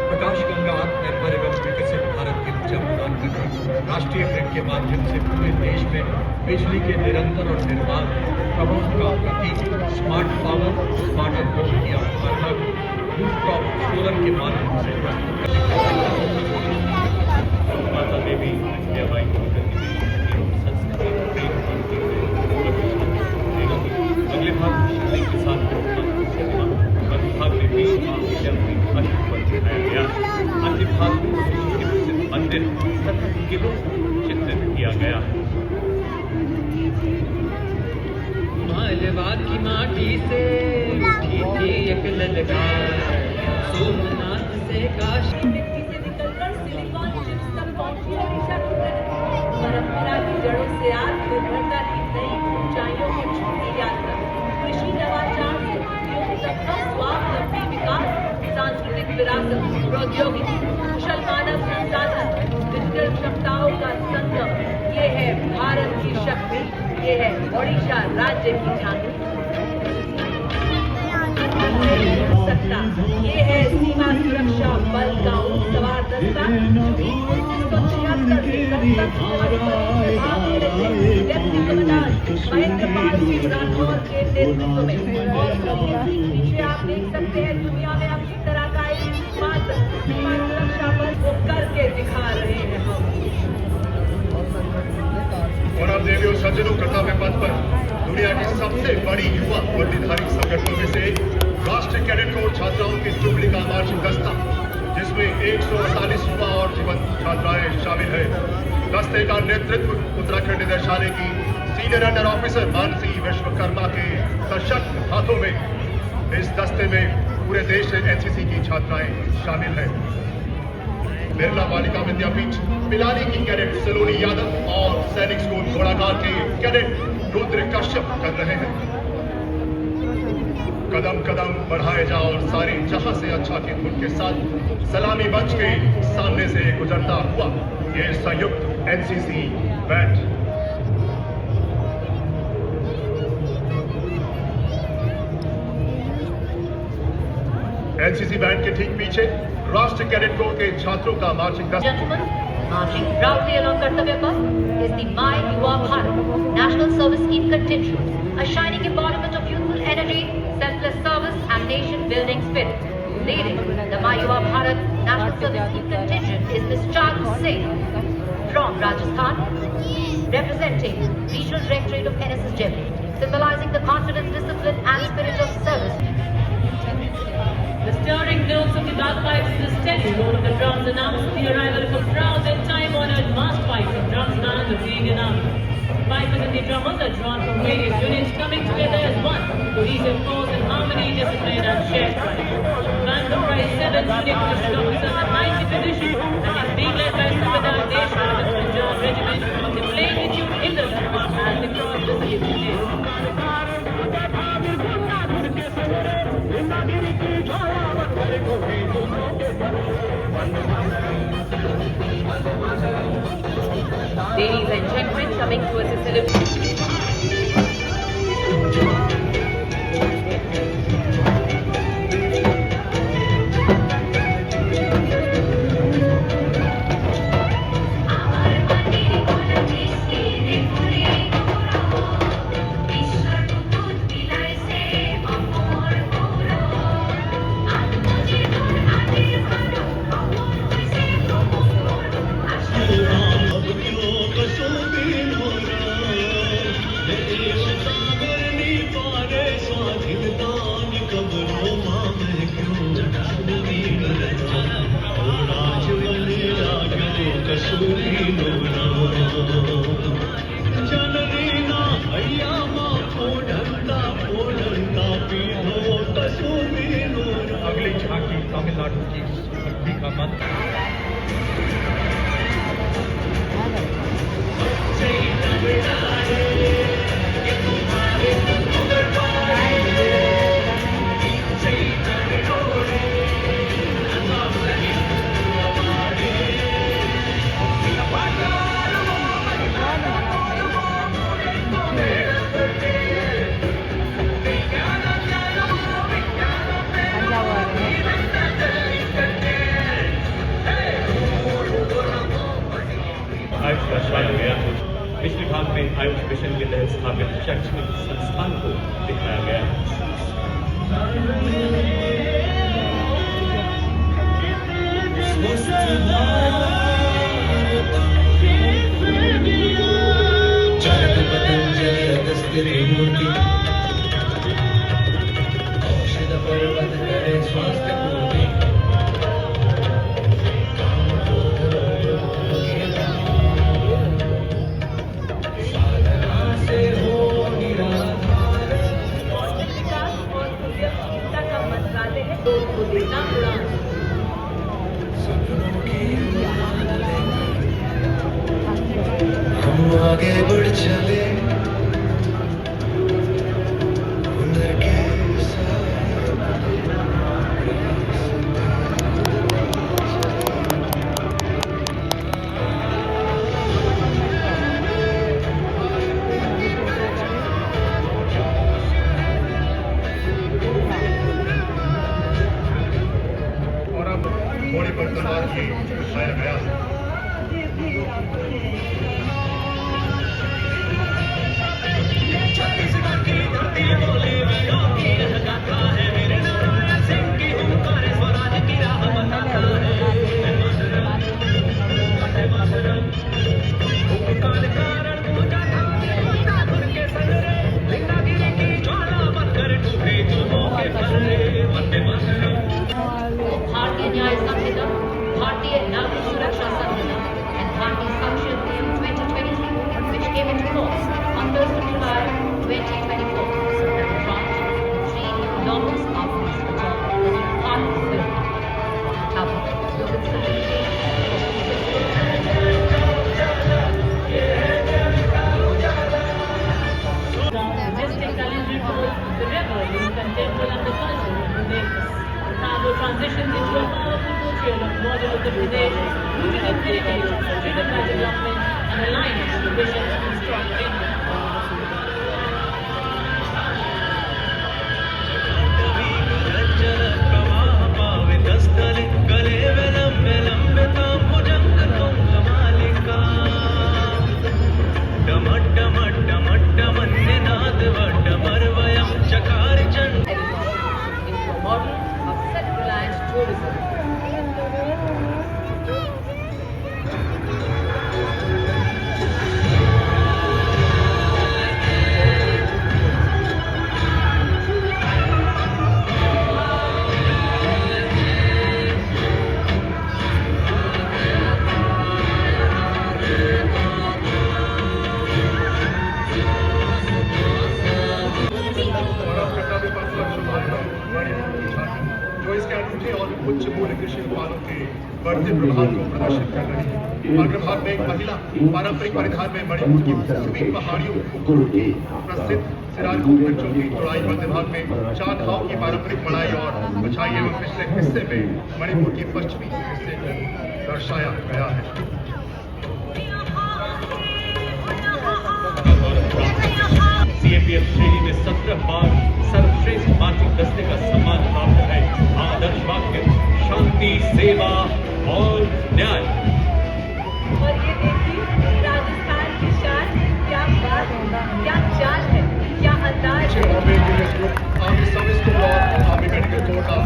प्रकाश गंगा आत्मनिर्भर एवं विकसित भारत के ऊर्जा प्रदान करने, राष्ट्रीय ग्रिड के माध्यम से पूरे देश में बिजली के निरंतर और निर्बाध प्रवाह का प्रतीक स्मार्ट पावर, स्मार्टर होम की अवधारणा को रूफटॉप सोलर के माध्यम से माता देवी देवाई संस्कृति प्रेम अगले भाग में के साथ भाग में भी पर दिखाया गया। अंतिम भाग में के प्रसिद्ध मंदिर तथा किलों को चित्रित किया गया। मालवा की माटी से उठी थी एक ललकार, सोमनाथ से काशी मिट्टी से निकलकर सिलिकॉन चिप्स तक पहुंची ओडिशा की प्रगति, परंपरा की जड़ों से आत्मनिर्भरता की नई ऊंचाइयों को छूती यात्रा, कृषि नवाचार से उद्योग तक का स्वावलंबी विकास, सांस्कृतिक विरासत, प्रौद्योगिकी, कुशल मानव संसाधन, डिजिटल क्षमताओं का संगम, ये है भारत की शक्ति, ये है ओडिशा राज्य की झांकी। सकता ये है सीमा सुरक्षा बल का ऊंट सवार दस्ता, जो कि 1976 से कल तक लेफ्टिनेंट कमांडर महेंद्र पाल सिंह राठौर के नेतृत्व में, और पीछे आप देख सकते हैं दुनिया में अब किस तरह का एकमात्र सीमा सुरक्षा बल वो करके दिखा रहे हैं हम। और अब देवियों सज्जनों कर्तव्य पथ पर दुनिया की सबसे बड़ी युवा वर्दीधारी संगठनों में से राष्ट्रीय कैडेट कोर छात्राओं की टुकड़ी का मार्चिंग दस्ता, जिसमें 148 युवा और जीवन छात्राएं शामिल है। दस्ते का नेतृत्व उत्तराखंड निदेशालय की senior under officer Mansi Vishwakarma के सशक्त हाथों में। इस दस्ते में पूरे देश से एनसीसी की छात्राएं शामिल है। बिरला बालिका विद्यापीठ पिलानी की कैडेट सलोनी यादव और सैनिक स्कूल घोड़ागार के कैडेट रुद्र कश्यप कर रहे हैं। कदम कदम बढ़ाए जाओ और सारे जहां से अच्छा की धुन के साथ सलामी मंच के सामने से गुजरता हुआ ये संयुक्त एनसीसी बैंड। एनसीसी बैंड के ठीक पीछे राष्ट्रीय कैडेट कोर के छात्रों का मार्चिंग दस्ता। Marching proudly along Kartavya Path is the My Yuva Bharat National Service Scheme contingent, a shining embodiment of youthful energy, selfless service and nation-building spirit. Leading the My Yuva Bharat National Service Scheme contingent is Ms. Charu Singh from Rajasthan, representing Regional Directorate of NSS Jaipur, symbolizing the confidence, discipline and spirit of service. The stirring notes of the bagpipes and the steady roll of the drums announced the arrival of a proud and time-honored mass pipe from Drumstan, the Vegan Army. Pipers and the drummers are drawn from various units coming together as one, cohesive force in harmony, discipline and shared pride. Band comprised 7 unique commissioned officers and 9th division and is being led by Subedar Deshmukh of the Punjab Regiment. They play the tune in the drum and the cross the salute. Ladies and gentlemen, coming to us a celebration. अगली झांकी तमिलनाडु की भक्ति का मंत्र। Ayush mission के तहत स्थापित शैक्षणिक संस्थान को दिखाया गया। चरण पतंजलि अगस्त्य रेणुकी औषध पर्वत करे स्वास्थ्य पूर्ति साधना से हो निराधार। विकास और उद्यमशीलता का मंत्रालय है तो उसको देना उड़ान। सपनों की उड़ान लेकर हम आगे बढ़ चले हुनर के और अब घोड़े पर सवार ही दिखाया गया है। Bharatiya Nyaya Samhita, Bharatiya Nagrik Suraksha Samhita, and Bharatiya Sankshan Bill 2023, which came into force on 1st of July 2024, and launched 3 novels of this part of the bill. Now, look at Majestic calendar flows the river in contemporary and the culture of Pradesh. Cargo transitions into a powerful portrayal of model Uttar Pradesh, rooted in heritage, driven by development and aligned with the vision of a strong India. into a model of self-reliant tourism. और अब कर्तव्य पथ पर शुभारंभ मणिपुर की झांकी, जो इसके अनूठे और उच्च मूल्य कृषि उत्पादों के बढ़ते प्रभाव को प्रदर्शित कर रही है। अग्रभाग में एक महिला पारंपरिक परिधान में मणिपुर की पश्चिमी पहाड़ियों प्रसिद्ध सिराजपुर वृक्षों की चौड़ाई मध्य भाग में चांदहाव की पारंपरिक मड़ाई और ऊंचाई एवं पिछले हिस्से में मणिपुर की पश्चिमी हिस्से को दर्शाया गया है। CAPF श्रेणी में 17 बार सर्वश्रेष्ठ मासिक दस्ते का सम्मान प्राप्त है। आदर्श वाक्य शांति, सेवा और न्याय। और ये देखिए राजस्थान की शान, क्या बात, क्या चाल है, क्या अंदाज है। Bombay police group, army service corps और आर्मी मेडिकल कोर का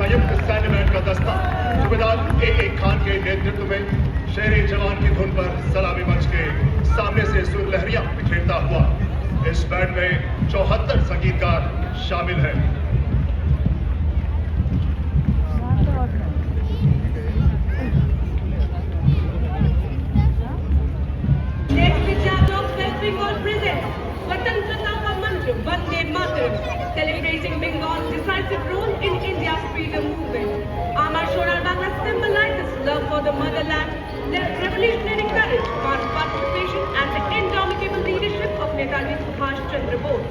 संयुक्त सैन्य बैंड का दस्ता सूबेदार A.A. खान के नेतृत्व में शेरे जवान की धुन पर सलामी मंच के सामने से सुर लहरियां बिखेरता हुआ। इस बैंड में 74 संगीतकार शामिल हैं। Next is Jadov West Bengal presents Swatantrata ka mantra Vande Mataram, celebrating Bengal's decisive role in India's freedom movement. Amar Shorar Bangla symbolizes love for the motherland, their revolutionary courage, participation and the indomitable leadership of Netaji Subhash Chandra Bose.